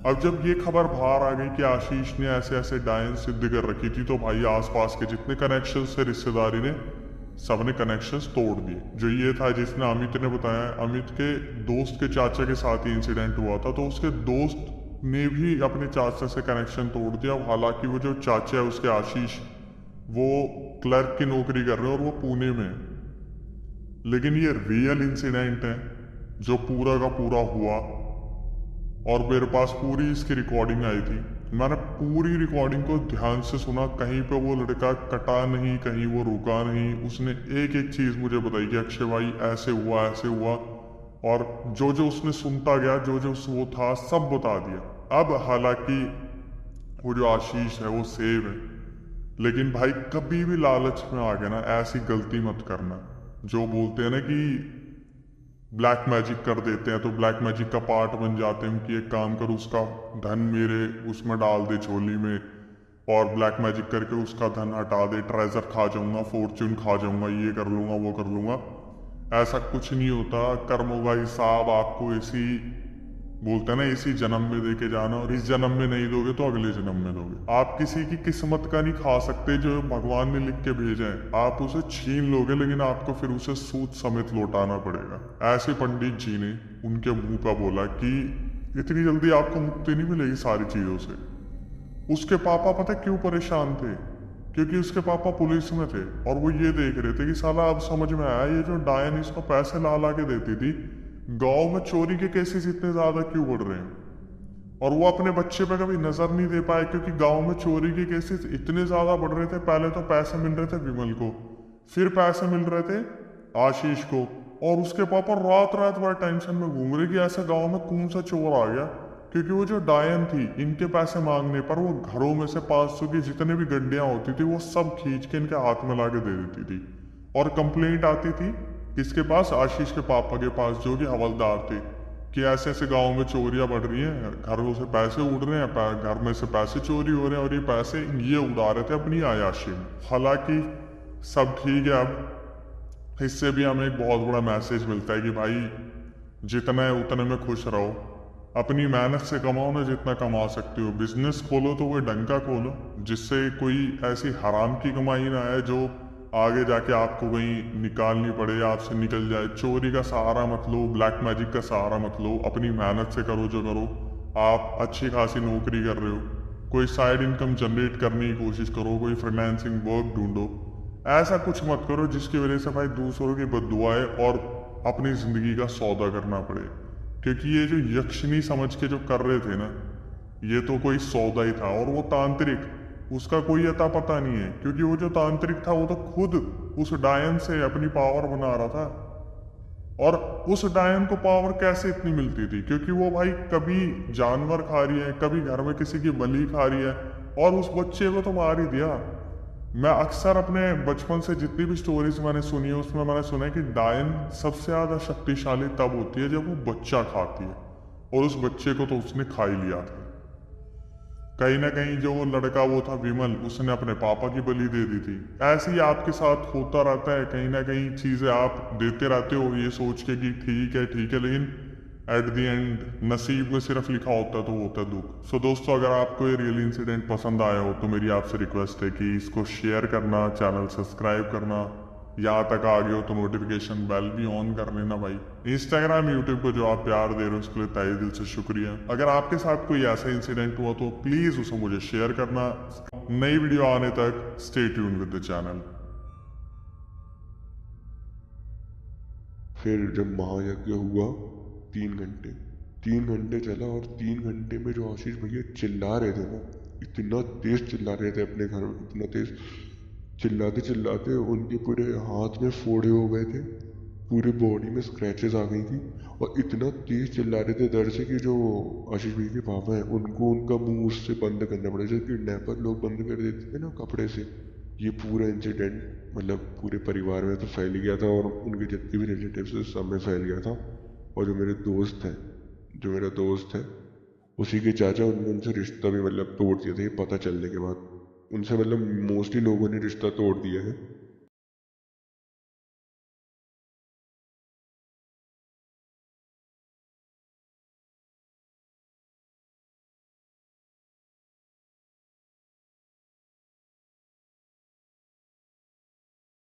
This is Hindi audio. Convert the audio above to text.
अब जब ये खबर बाहर आ गई कि आशीष ने ऐसे ऐसे डायन सिद्ध कर रखी थी, तो भाई आसपास के जितने कनेक्शन थे रिश्तेदारी ने सबने कनेक्शंस तोड़ दिए। जो ये था जिसने अमित ने बताया, अमित के दोस्त के चाचा के साथ ही इंसिडेंट हुआ था, तो उसके दोस्त ने भी अपने चाचा से कनेक्शन तोड़ दिया। हालांकि वो जो चाचा है उसके आशीष, वो क्लर्क की नौकरी कर रहे हैं और वो पुणे में है। लेकिन ये रियल इंसिडेंट है जो पूरा का पूरा हुआ, और मेरे पास पूरी इसकी रिकॉर्डिंग आई थी। मैंने पूरी रिकॉर्डिंग को ध्यान से सुना, कहीं पे वो लड़का कटा नहीं, कहीं वो रुका नहीं। उसने एक एक चीज मुझे बताई कि अक्षय भाई ऐसे हुआ ऐसे हुआ, और जो जो उसने सुनता गया, जो जो वो था सब बता दिया। अब हालांकि वो जो आशीष है वो सेव है, लेकिन भाई कभी भी लालच में आ गया ना, ऐसी गलती मत करना। जो बोलते हैं ना कि ब्लैक मैजिक कर देते हैं, तो ब्लैक मैजिक का पार्ट बन जाते हैं कि एक काम कर, उसका धन मेरे उसमें डाल दे झोली में, और ब्लैक मैजिक करके उसका धन हटा दे, ट्रेजर खा जाऊंगा, फॉर्च्यून खा जाऊंगा, ये कर लूंगा वो कर लूंगा। ऐसा कुछ नहीं होता। कर्मों का हिसाब आपको इसी, बोलते हैं ना, इसी जन्म में दे के जाना, और इस जन्म में नहीं दोगे तो अगले जन्म में दोगे। आप किसी की किस्मत का नहीं खा सकते जो भगवान ने लिख के भेजा है। आप उसे छीन लोगे, लेकिन आपको फिर उसे सूद समेत लौटाना पड़ेगा। ऐसे पंडित जी ने उनके मुंह का बोला कि इतनी जल्दी आपको मुक्ति नहीं मिलेगी सारी चीजों से। उसके पापा पता क्यों परेशान थे? क्योंकि उसके पापा पुलिस में थे, और वो ये देख रहे थे कि साला अब समझ में आया, ये जो डायन इसको पैसे ला ला के देती थी, गांव में चोरी के केसेस इतने ज्यादा क्यों बढ़ रहे हैं। और वो अपने बच्चे पे कभी नजर नहीं दे पाए, क्योंकि गांव में चोरी के केसेस इतने ज्यादा बढ़ रहे थे। पहले तो पैसे मिल रहे थे विमल को, फिर पैसे मिल रहे थे आशीष को, और उसके पापा रात रात भर टेंशन में घूम रहे कि ऐसे गांव में कौन सा चोर आ गया। क्योंकि वो जो डायन थी, इनके पैसे मांगने पर वो घरों में से 500 की जितने भी गड्डियां होती थी वो सब खींच के इनके हाथ में ला के दे देती थी। और कंप्लेंट आती थी किसके पास? आशीष के पापा के पास, जो कि हवलदार थे, कि ऐसे ऐसे गांव में चोरियां बढ़ रही हैं, घरों से पैसे उड़ रहे हैं, घर में से पैसे चोरी हो रहे हैं, और ये पैसे ये उड़ा रहे थे अपनी आयाशी में। हालांकि सब ठीक है। अब इससे भी हमें एक बहुत बड़ा मैसेज मिलता है कि भाई जितना है उतने में खुश रहो, अपनी मेहनत से कमाओ ना जितना कमा सकते हो। बिजनेस खोलो तो वो ढंग का खोलो, जिससे कोई ऐसी हराम की कमाई ना आए जो आगे जाके आपको कहीं निकालनी पड़े, आपसे निकल जाए। चोरी का सहारा मत लो, ब्लैक मैजिक का सहारा मत लो, अपनी मेहनत से करो जो करो। आप अच्छी खासी नौकरी कर रहे हो, कोई साइड इनकम जनरेट करने की कोशिश करो, कोई फ्रीलांसिंग वर्क ढूंढो। ऐसा कुछ मत करो जिसकी वजह से भाई दूसरों की बददुआएं और अपनी जिंदगी का सौदा करना पड़े। क्योंकि ये जो यक्षिणी समझ के जो कर रहे थे ना, ये तो कोई सौदा ही था। और वो तांत्रिक, उसका कोई अता पता नहीं है, क्योंकि वो जो तांत्रिक था वो तो खुद उस डायन से अपनी पावर बना रहा था। और उस डायन को पावर कैसे इतनी मिलती थी? क्योंकि वो भाई कभी जानवर खा रही है, कभी घर में किसी की बलि खा रही है, और उस बच्चे को तो मार ही दिया। मैं अक्सर अपने बचपन से जितनी भी स्टोरीज मैंने सुनी है, उसमें मैंने सुना है कि डायन सबसे ज्यादा शक्तिशाली तब होती है जब वो बच्चा खाती है, और उस बच्चे को तो उसने खा ही लिया था। कहीं ना कहीं जो वो लड़का वो था विमल, उसने अपने पापा की बलि दे दी थी। ऐसे ही आपके साथ होता रहता है, कहीं ना कहीं चीजें आप देते रहते हो ये सोच के कि ठीक है, लेकिन एट द एंड नसीब में सिर्फ लिखा होता है तो वो होता है दुख। सो दोस्तों, अगर आपको ये रियल इंसिडेंट पसंद आया हो तो मेरी आपसे रिक्वेस्ट है कि इसको शेयर करना, चैनल सब्सक्राइब करना, यहाँ तक आ गए हो तो नोटिफिकेशन बेल भी ऑन कर लेना भाई। इंस्टाग्राम यूट्यूब को जो आप प्यार दे रहे हो उसके लिए तहे दिल से शुक्रिया। अगर आपके साथ कोई ऐसा इंसिडेंट हुआ तो प्लीज उसे मुझे शेयर करना। नई वीडियो आने तक stay tune with the channel. फिर जब महायज्ञ हुआ 3 घंटे, 3 घंटे चला, और 3 घंटे में जो आशीष भैया चिल्ला रहे थे ना, इतना तेज चिल्ला रहे थे अपने घर में, इतना तेज चिल्लाते चिल्लाते उनके पूरे हाथ में फोड़े हो गए थे, पूरी बॉडी में स्क्रैचेस आ गई थी, और इतना तेज चिल्ला रहे थे दर्द से कि जो आशीष भैया के पापा हैं उनको उनका मुंह उससे बंद करना पड़ा, जैसे किडनैपर लोग बंद कर देते थे ना कपड़े से। ये पूरा इंसिडेंट मतलब पूरे परिवार में तो फैल गया था, और उनके जितने भी रिलेटिव्स थे सब में फैल गया था। और जो मेरा दोस्त है उसी के चाचा, उन्होंने उनसे रिश्ता भी मतलब तोड़ दिया था ये पता चलने के बाद। उनसे मतलब मोस्टली लोगों ने रिश्ता तोड़ दिया है।